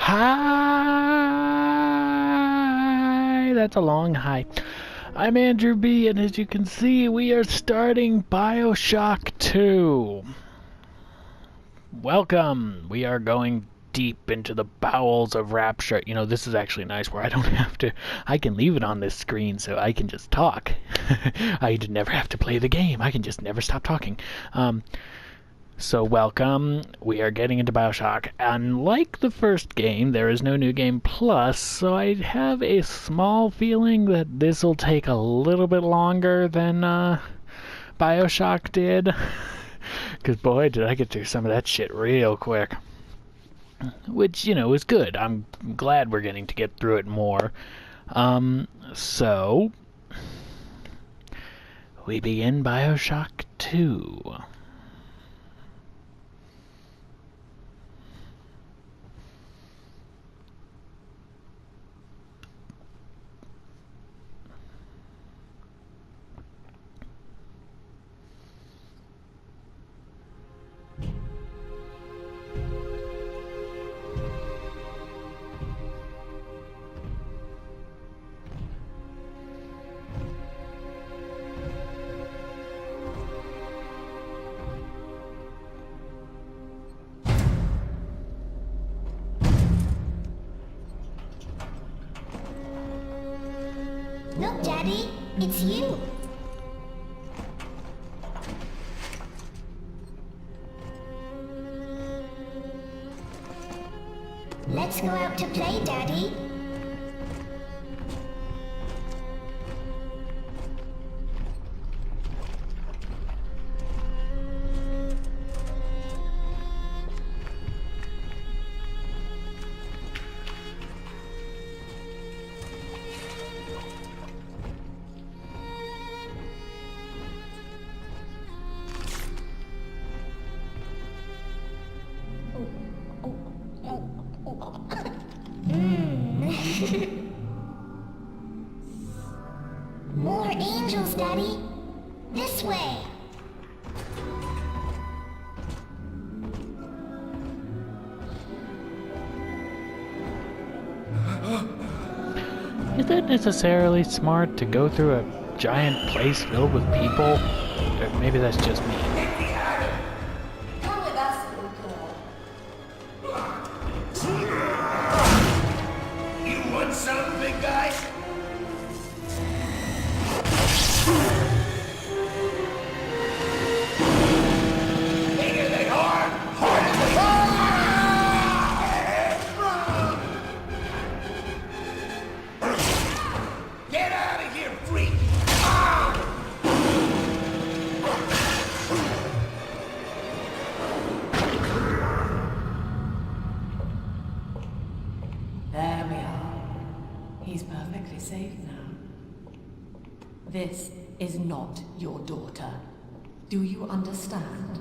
Hi! That's a long hi. I'm Andrew B, and as you can see, we are starting BioShock 2. Welcome! We are going deep into the bowels of Rapture. You know, this is actually nice where I don't have to... I can leave it on this screen so I can just talk. I never have to play the game. I can just never stop talking. So welcome, we are getting into BioShock. Unlike the first game, there is no New Game Plus, so I have a small feeling that this will take a little bit longer than BioShock did. Because boy, did I get through some of that shit real quick. Which, you know, is good. I'm glad we're getting to get through it more. So... we begin BioShock 2. Look, Daddy, it's you. Let's go out to play, Daddy. More angels, Daddy. This way. Is it necessarily smart to go through a giant place filled with people? Or maybe that's just me. Come with us, little girl. You want some, big guy? Bigger than hard, harder than Get out of here, freak! There we are. He's perfectly safe now. This is not your daughter. Do you understand?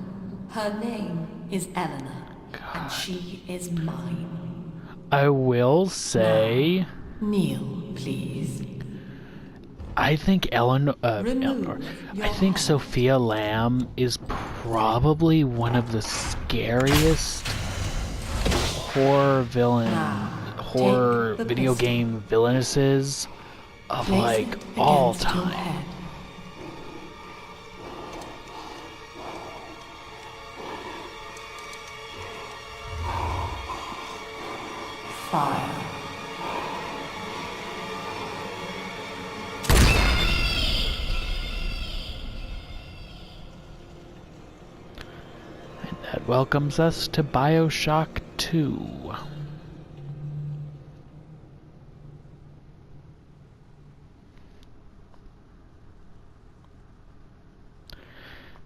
Her name is Eleanor, and she is mine. I will say, Kneel, please. I think Eleanor, Remove your I think hand. Sophia Lamb is probably one of the scariest horror take the video pistol. game villainesses of Place like it all against your time. head. Fire. And that welcomes us to BioShock 2.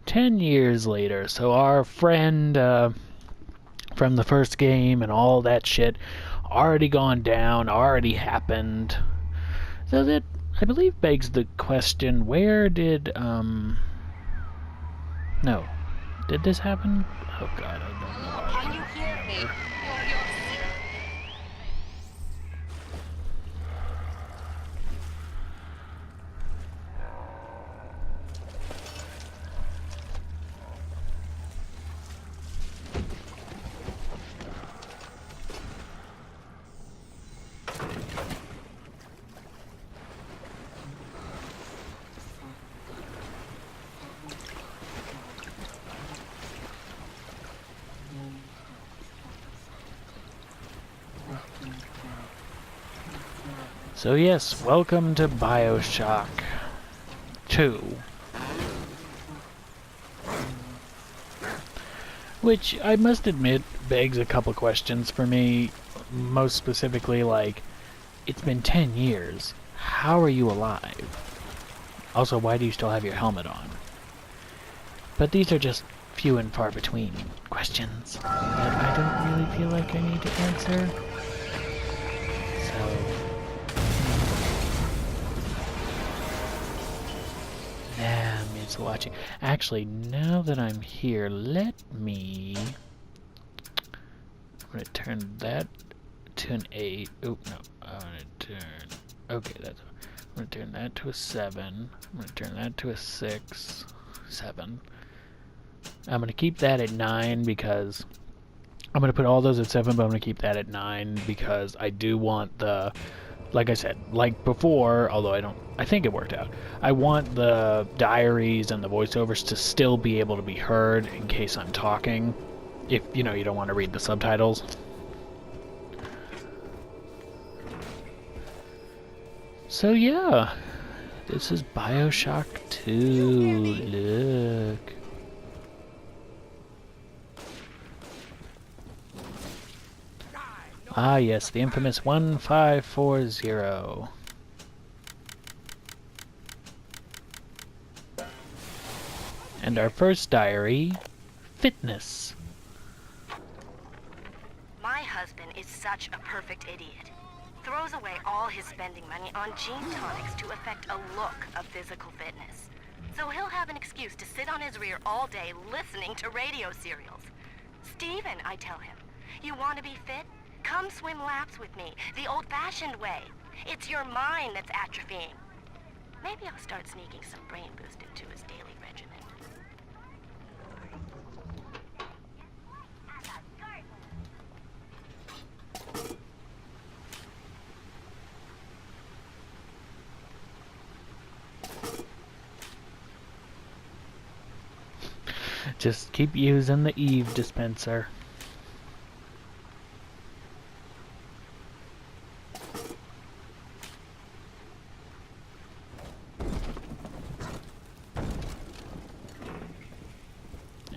"10 years later, so our friend from the first game and all that shit already gone down, already happened. So that, I believe, begs the question, where did, no. Did this happen? Oh god, I don't know why. Can you hear me? You're So yes, welcome to BioShock 2. Which, I must admit, begs a couple questions for me. Most specifically, like, it's been 10 years. How are you alive? Also, why do you still have your helmet on? But these are just few and far between questions that I don't really feel like I need to answer. So... It's watching. Actually, now that I'm here, let me... I'm gonna turn that to an 8. Oh, no. I'm gonna turn... Okay, that's... I'm gonna turn that to a 7. I'm gonna turn that to a 6. 7. I'm gonna keep that at 9 because... I'm gonna put all those at 7, but I'm gonna keep that at 9 because I do want the... Like I said, like before, although I think it worked out, I want the diaries and the voiceovers to still be able to be heard in case I'm talking, if, you know, you don't want to read the subtitles. So yeah, this is BioShock 2, look. Ah yes, the infamous 1540. And our first diary, fitness. My husband is such a perfect idiot. Throws away all his spending money on gene tonics to affect a look of physical fitness. So he'll have an excuse to sit on his rear all day listening to radio serials. Steven, I tell him, you want to be fit? Come swim laps with me, the old-fashioned way. It's your mind that's atrophying. Maybe I'll start sneaking some brain boost into his daily regimen. Just keep using the Eve dispenser.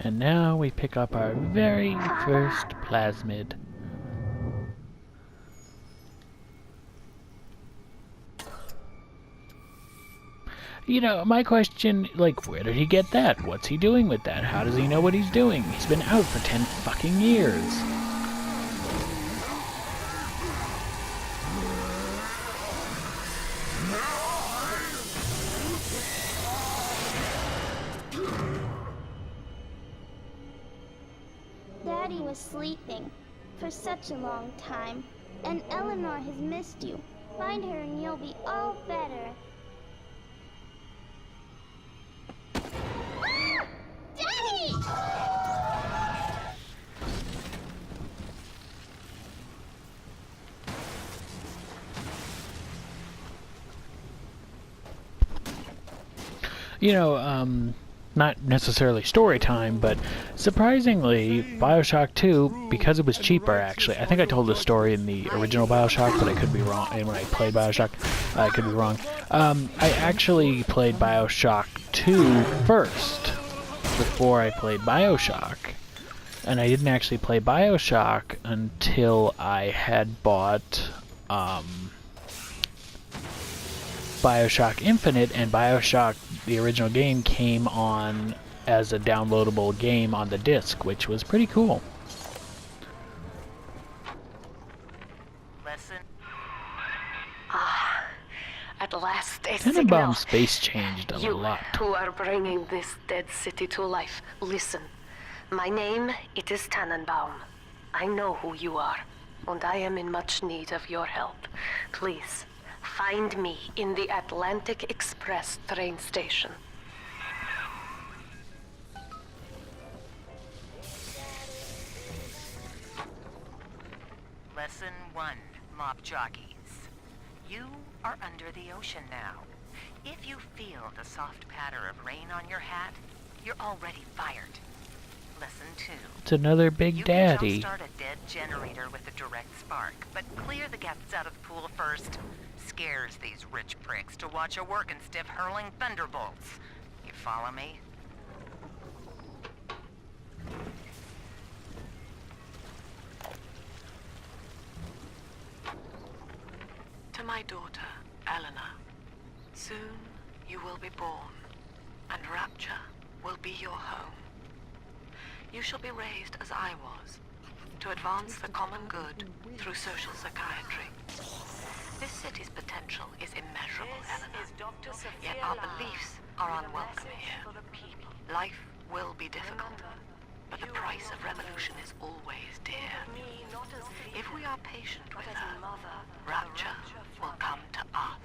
And now we pick up our very first plasmid. You know, my question, like, where did he get that? What's he doing with that? How does he know what he's doing? He's been out for 10 fucking years. Daddy was sleeping for such a long time, and Eleanor has missed you. Find her and you'll be all better. Daddy! You know, not necessarily story time, but surprisingly, BioShock 2, because it was cheaper actually, I think I told this story in the original BioShock, but I could be wrong, and when I played BioShock, I could be wrong. I actually played BioShock 2 first, before I played BioShock, and I didn't actually play BioShock until I had bought, BioShock Infinite, and BioShock, the original game, came on as a downloadable game on the disc, which was pretty cool. Listen. Ah, at last a Tenenbaum's signal. face changed a You lot. who are bringing this dead city to life, listen. My name, it is Tannenbaum. I know who you are, and I am in much need of your help. Please, find me in the Atlantic Express train station. Lesson 1, Mop Jockeys. You are under the ocean now. If you feel the soft patter of rain on your hat, you're already fired. Lesson 2. It's another Big You Daddy. can jumpstart a dead generator with a direct spark, but clear the guests out of the pool first. Scares these rich pricks to watch a working stiff hurling thunderbolts. You follow me? To my daughter, Eleanor, soon you will be born, and Rapture will be your home. You shall be raised as I was, to advance the common good through social psychiatry. This city's potential is immeasurable, Eleanor, yet our beliefs are unwelcome here. Life will be difficult, but the price of revolution is always dear. If we are patient with her, Rapture will come to us.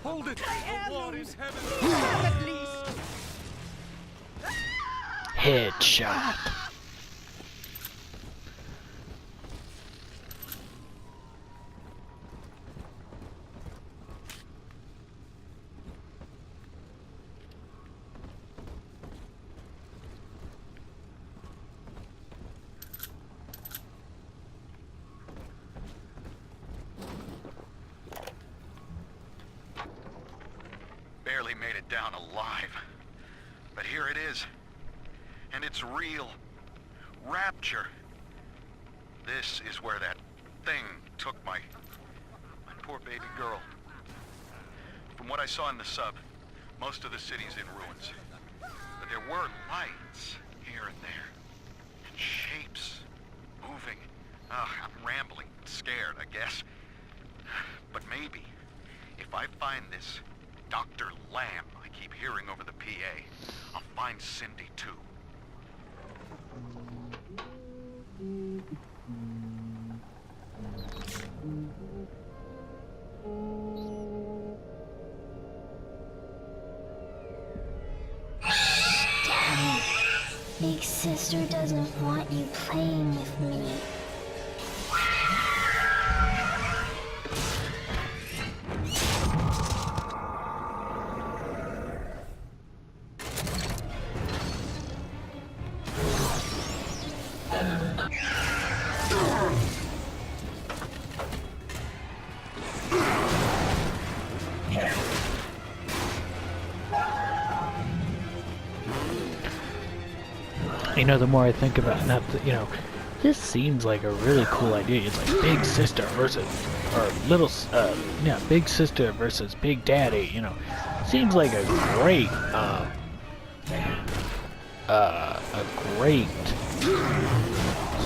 Hold it! What is heaven? Headshot. Barely made it down alive. But here it is. And it's real. Rapture. This is where that thing took my poor baby girl. From what I saw in the sub, most of the city's in ruins. But there were lights here and there. And shapes moving. I'm rambling, scared, I guess. But maybe, if I find this Dr. Lamb I keep hearing over the PA, I'll find Cindy too. Daddy, Big Sister doesn't want you playing with me. You know, the more I think about it, this seems like a really cool idea. It's like Big Sister versus, or Big Sister versus Big Daddy, Seems like a great,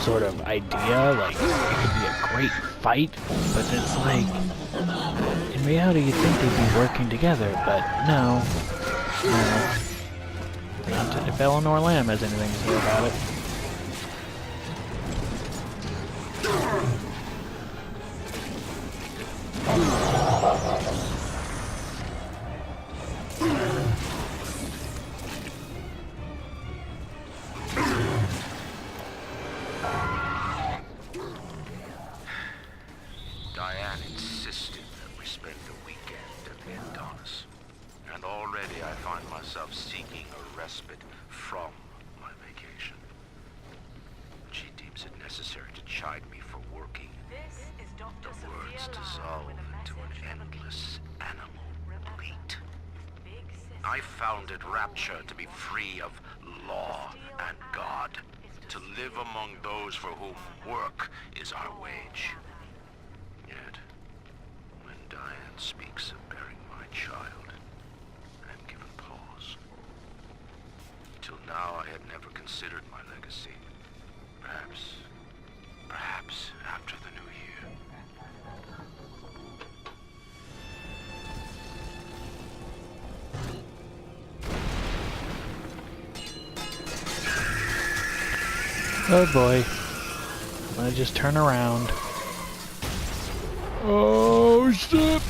sort of idea. Like, it could be a great fight, but it's like, in reality you'd think they'd be working together, but no. If Eleanor Lamb has anything to say about it. Diane insisted that we spend the weekend at the Adonis. And already I find myself seeking a respite from my vacation. She deems it necessary to chide me for working. The words dissolve into an endless animal bleat. I founded Rapture to be free of law and God, to live among those for whom work is our wage. Yet, when Diane speaks of burying my child, I'm given pause. Till now I had never considered my legacy. Perhaps after the new year. Oh boy. I'm gonna just turn around. Oh shit!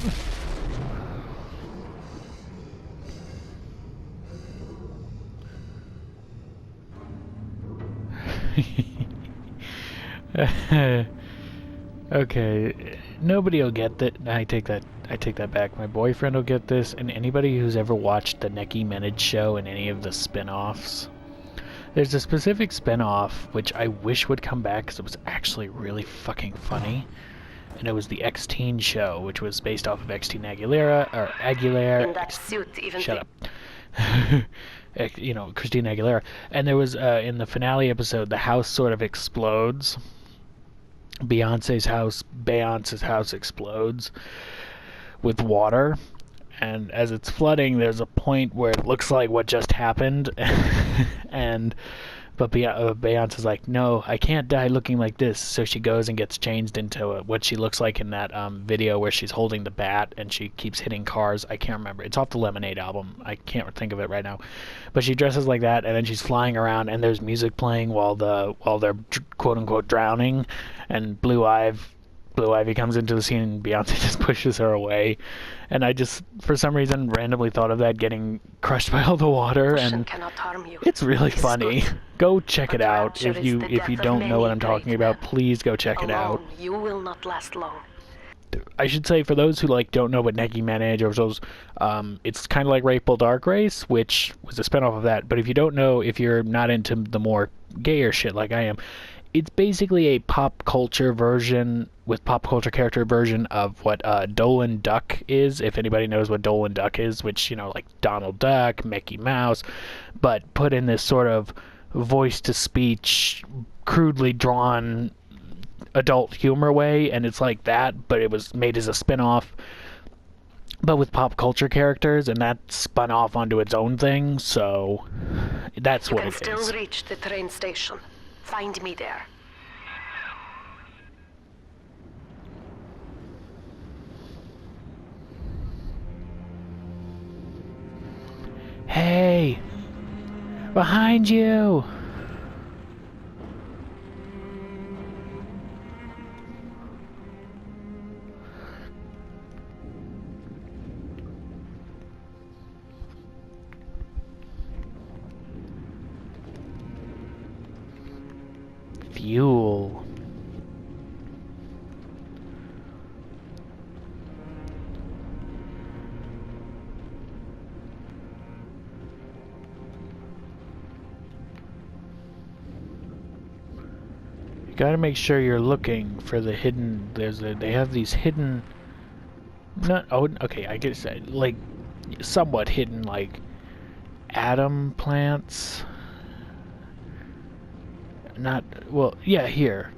Okay, nobody will get that. I take that back. My boyfriend will get this, and anybody who's ever watched the Nicki Minaj show and any of the spin-offs. There's a specific spin-off which I wish would come back because it was actually really fucking funny. And it was the X-Teen show, which was based off of X-Teen Aguilera, or Aguilera. In that suit, even Shut up. You know, Christina Aguilera. And there was, in the finale episode, the house sort of explodes. Beyonce's house explodes with water. And as it's flooding, there's a point where it looks like what just happened. But Beyonce's like, no, I can't die looking like this. So she goes and gets changed into what she looks like in that video where she's holding the bat and she keeps hitting cars. I can't remember. It's off the Lemonade album. I can't think of it right now. But she dresses like that, and then she's flying around, and there's music playing while they're quote unquote drowning. And Blue Ivy comes into the scene, and Beyonce just pushes her away. And I just, for some reason, randomly thought of that getting crushed by all the water, and cannot harm you. it's really It is funny. good. Go check it But out. rapture If is you the if you death of don't know what many I'm talking great about, men. please go check it out. Alone, you will not last long. I should say, for those who don't know what Nicki Minaj or those, it's kind of like Grateful Dark Race, which was a spinoff of that. But if you don't know, if you're not into the more gayer shit like I am, it's basically a pop culture version with pop culture character version of what Dolan Duck is. If anybody knows what Dolan Duck is, which, you know, like Donald Duck, Mickey Mouse, but put in this sort of voice-to-speech, crudely drawn adult humor way, and it's like that, but it was made as a spin-off, but with pop culture characters, and that spun off onto its own thing, so that's what You it can is. still reach the train station. Find me there. Hey! Behind you! Fuel. You gotta make sure you're looking for the hidden. They have these hidden. Okay, I guess like somewhat hidden, like atom plants. Not, well, yeah, here.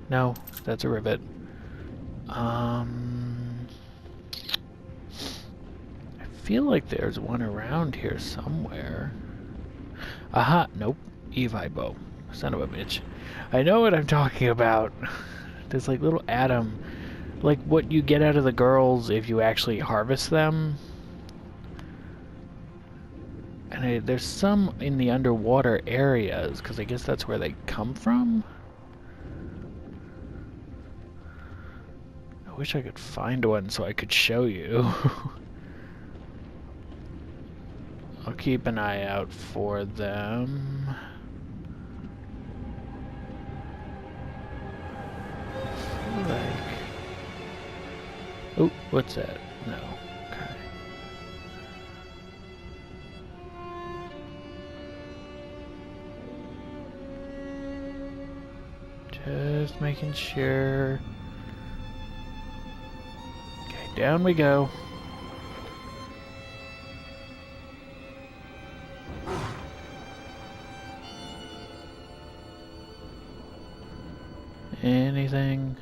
No, that's a rivet. I feel like there's one around here somewhere. Aha, nope. Evi bow. Son of a bitch. I know what I'm talking about. There's like little atom, like what you get out of the girls if you actually harvest them. And there's some in the underwater areas, because I guess that's where they come from. I wish I could find one so I could show you. I'll keep an eye out for them. Oh, what's that? No. Okay. Just making sure. Okay, down we go. Anything?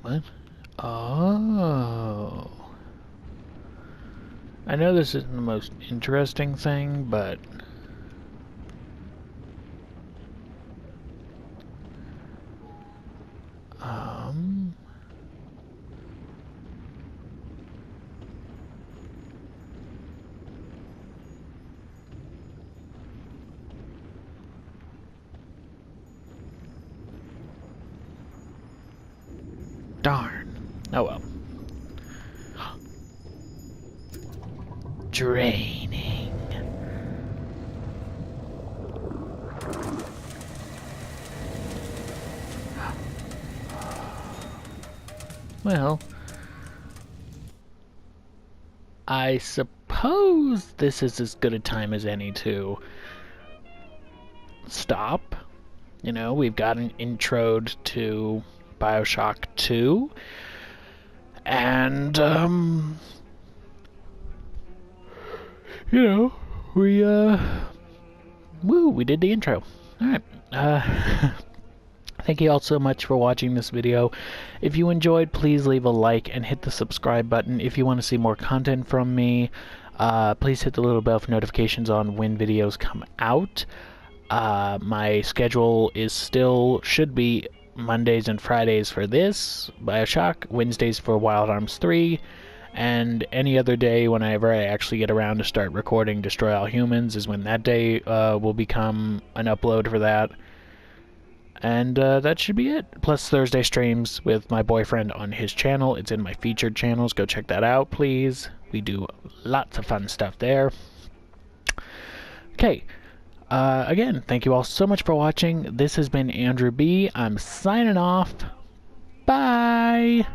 What? Oh. I know this isn't the most interesting thing, but darn. Oh well. Draining. Well, I suppose this is as good a time as any to stop. You know, we've gotten introed to BioShock 2, and, you know, we did the intro. Alright, thank you all so much for watching this video. If you enjoyed, please leave a like and hit the subscribe button. If you want to see more content from me, please hit the little bell for notifications on when videos come out. My schedule is should be Mondays and Fridays for this, BioShock, Wednesdays for Wild Arms 3, and any other day whenever I actually get around to start recording Destroy All Humans is when that day will become an upload for that. And that should be it. Plus Thursday streams with my boyfriend on his channel. It's in my featured channels. Go check that out, please. We do lots of fun stuff there. Okay. Again, thank you all so much for watching. This has been Andrew B. I'm signing off. Bye!